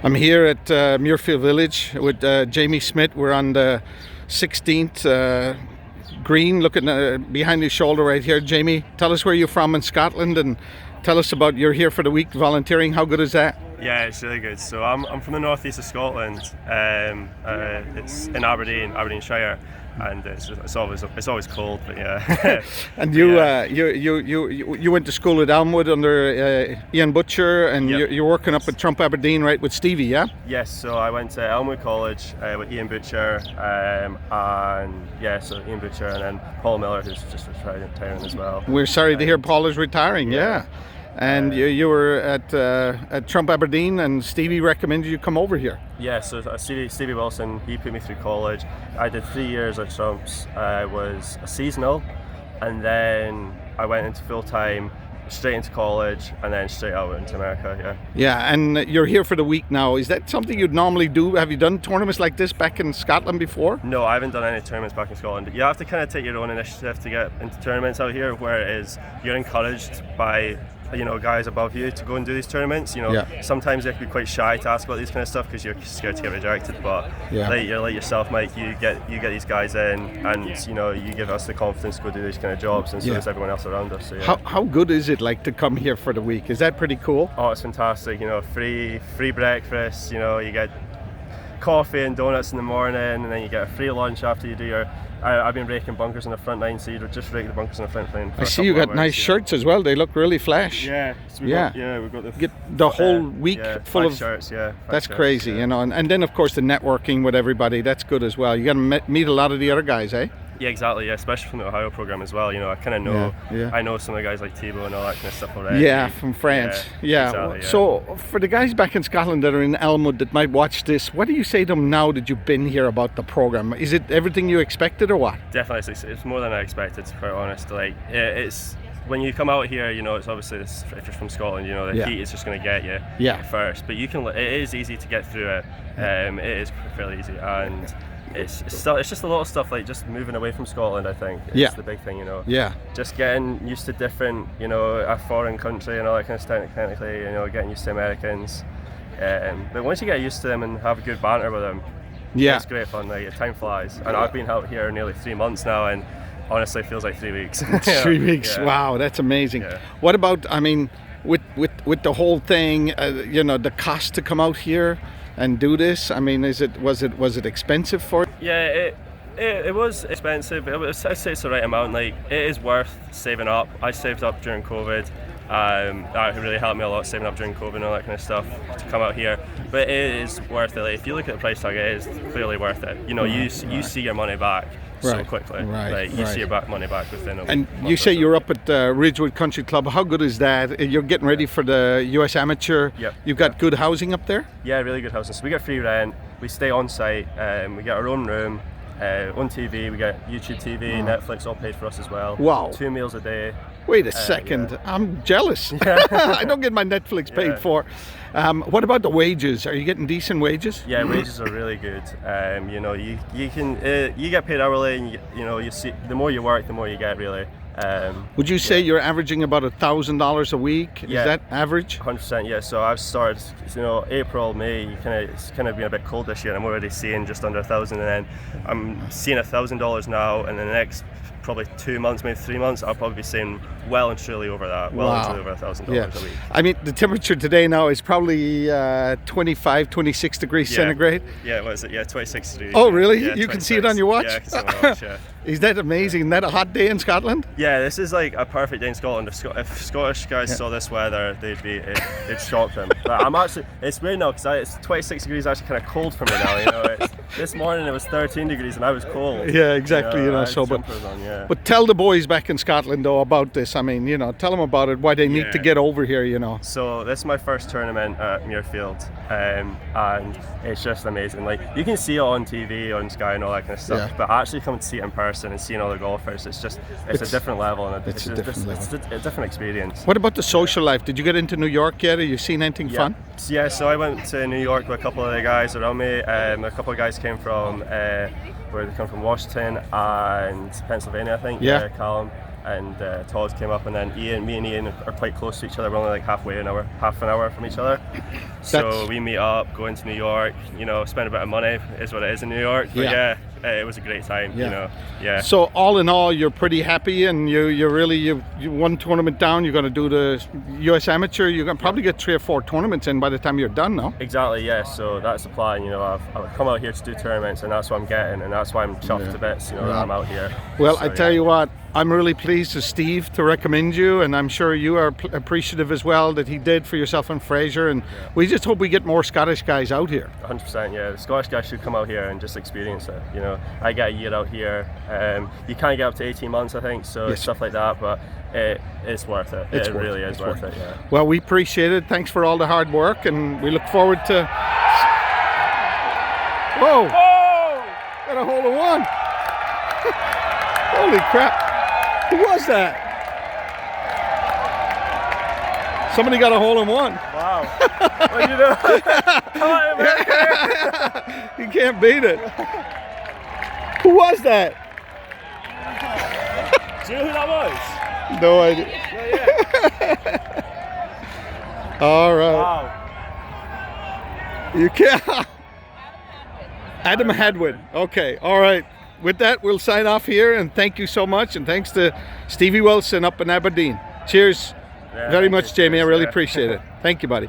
I'm here at Muirfield Village with Jamie Smith. We're on the 16th green, looking behind your shoulder right here. Jamie, tell us where you're from in Scotland and tell us about you're here for the week volunteering. How good is that? Yeah, it's really good. So I'm from the northeast of Scotland. It's in Aberdeenshire, and it's always cold, but yeah. And you went to school at Elmwood under Ian Butcher, and Yep. you're working up at Trump Aberdeen, right, with Stevie, yeah? Yes. So I went to Elmwood College with Ian Butcher, so Ian Butcher, and then Paul Miller, who's just retiring as well. We're sorry to hear Paul is retiring, yeah. And you were at Trump Aberdeen, and Stevie recommended you come over here. Yeah, so Stevie Wilson, he put me through college. I did 3 years at Trump's. I was a seasonal, and then I went into full-time, straight into college, and then straight out into America, yeah. Yeah, and you're here for the week now. Is that something you'd normally do? Have you done tournaments like this back in Scotland before? No, I haven't done any tournaments back in Scotland. You have to kind of take your own initiative to get into tournaments out here, where it is you're encouraged by guys above you to go and do these tournaments. Sometimes they can be quite shy to ask about these kind of stuff because you're scared to get rejected. But like yourself, Mike, you get these guys in, and you give us the confidence to go do these kind of jobs, and so does everyone else around us. So, yeah. How good is it like to come here for the week? Is that pretty cool? Oh, it's fantastic. Free breakfast. You get coffee and donuts in the morning, and then you get a free lunch after you do your. I've been raking bunkers on the front line, so you just rake the bunkers on the front line. I see you got nice shirts as well. They look really flash. Yeah, so we've got the whole week full of shirts. Yeah, that's crazy, and then of course the networking with everybody. That's good as well. You got to meet a lot of the other guys, eh? Yeah, exactly. Yeah, especially from the Ohio program as well. I kind of know. I know some of the guys like Thibaut and all that kind of stuff already. Yeah, from France. Yeah. Exactly, yeah. So for the guys back in Scotland that are in Elmwood that might watch this, what do you say to them now that you've been here about the program? Is it everything you expected or what? Definitely, it's more than I expected. To be quite honest, it's. When you come out here, it's obviously if you're from Scotland, the heat is just going to get you first. But it is easy to get through it. It is fairly easy, and it's just a lot of stuff like just moving away from Scotland. I think it's the big thing. Just getting used to different, a foreign country and all that kind of stuff. Technically, getting used to Americans. But once you get used to them and have a good banter with them, it's great fun. Like time flies, and I've been out here nearly 3 months now, and honestly, it feels like 3 weeks. 3 weeks. Yeah. Wow, that's amazing. Yeah. What about? I mean, with the whole thing, the cost to come out here and do this. I mean, was it expensive for you? Yeah, it was expensive. I'd say it's the right amount. Like, it is worth saving up. I saved up during COVID. That really helped me a lot, saving up during COVID and all that kind of stuff to come out here. But it is worth it. Like, if you look at the price tag, it is clearly worth it. You see your money back so quickly. You see your money back within a week. And you say you're up at Ridgewood Country Club. How good is that? You're getting ready for the US Amateur. Yep. You've got good housing up there? Yeah, really good housing. So we get free rent. We stay on site. We get our own room. On TV, we get YouTube TV, Netflix, all paid for us as well. Wow. 2 meals a day. Wait a second, I'm jealous. I don't get my Netflix paid for. What about the wages? Are you getting decent wages? Yeah, wages are really good. You get paid hourly, and you see the more you work, the more you get really. Would you say you're averaging about $1,000 a week? Is that average? 100%, yeah. So I've started, April, May. It's kind of been a bit cold this year. I'm already seeing just under 1,000, and then I'm seeing $1,000 now. And in the next probably 2 months, maybe 3 months, I'll probably be seeing well and truly over that. And truly over $1,000 a week. I mean, the temperature today now is probably 25, 26 degrees centigrade. Yeah, what is it? Yeah, 26 degrees. Oh, really? Yeah, you can see it on your watch? Yeah, I can see it on my watch, yeah. Is that amazing? Isn't that a hot day in Scotland? Yeah, this is like a perfect day in Scotland. If Scottish guys saw this weather, it'd shock them. But it's weird now because it's 26 degrees, actually kind of cold for me now. This morning it was 13 degrees and I was cold. Yeah, exactly. But tell the boys back in Scotland though about this. I mean, tell them about it. Why they need to get over here. So this is my first tournament at Muirfield, and it's just amazing. Like, you can see it on TV, on Sky, and all that kind of stuff. But actually coming to see it in person and seeing other golfers, it's a different level, and it's a different experience. What about the social life? Did you get into New York yet? Have you seen anything fun? Yeah, so I went to New York with a couple of the guys around me. A couple of guys came from where they come from, Washington and Pennsylvania, I think. Callum. and Todd came up, and then me and Ian are quite close to each other. We're only like half an hour from each other. So we meet up, go into New York, you know, spend a bit of money, is what it is in New York. But yeah, it was a great time, you know. Yeah. So all in all, you're pretty happy, and you one tournament down. You're going to do the US Amateur. You're going to probably get 3 or 4 tournaments in by the time you're done, no? Exactly, yeah. So that's the plan. You know, I've come out here to do tournaments, and that's what I'm getting, and that's why I'm chuffed to bits. You know, that I'm out here. Well, so, I tell you what, I'm really pleased as Steve to recommend you, and I'm sure you are appreciative as well that he did for yourself and Fraser, and we just hope we get more Scottish guys out here. 100%, yeah. The Scottish guys should come out here and just experience it. You know, I get a year out here. You can't get up to 18 months, I think, so stuff like that, but it's worth it. It really is worth it, yeah. Well, we appreciate it. Thanks for all the hard work, and we look forward to... Whoa! Got a hole in one! Holy crap! Who was that? Somebody got a hole in one. Wow. What you doing? Come on, man. You can't beat it. Who was that? Do you know who that was? No idea. All right. Wow. You can't. Adam Hadwin. Okay. All right. With that, we'll sign off here, and thank you so much, and thanks to Stevie Wilson up in Aberdeen. Cheers very much, Jamie. I really appreciate it. Thank you, buddy.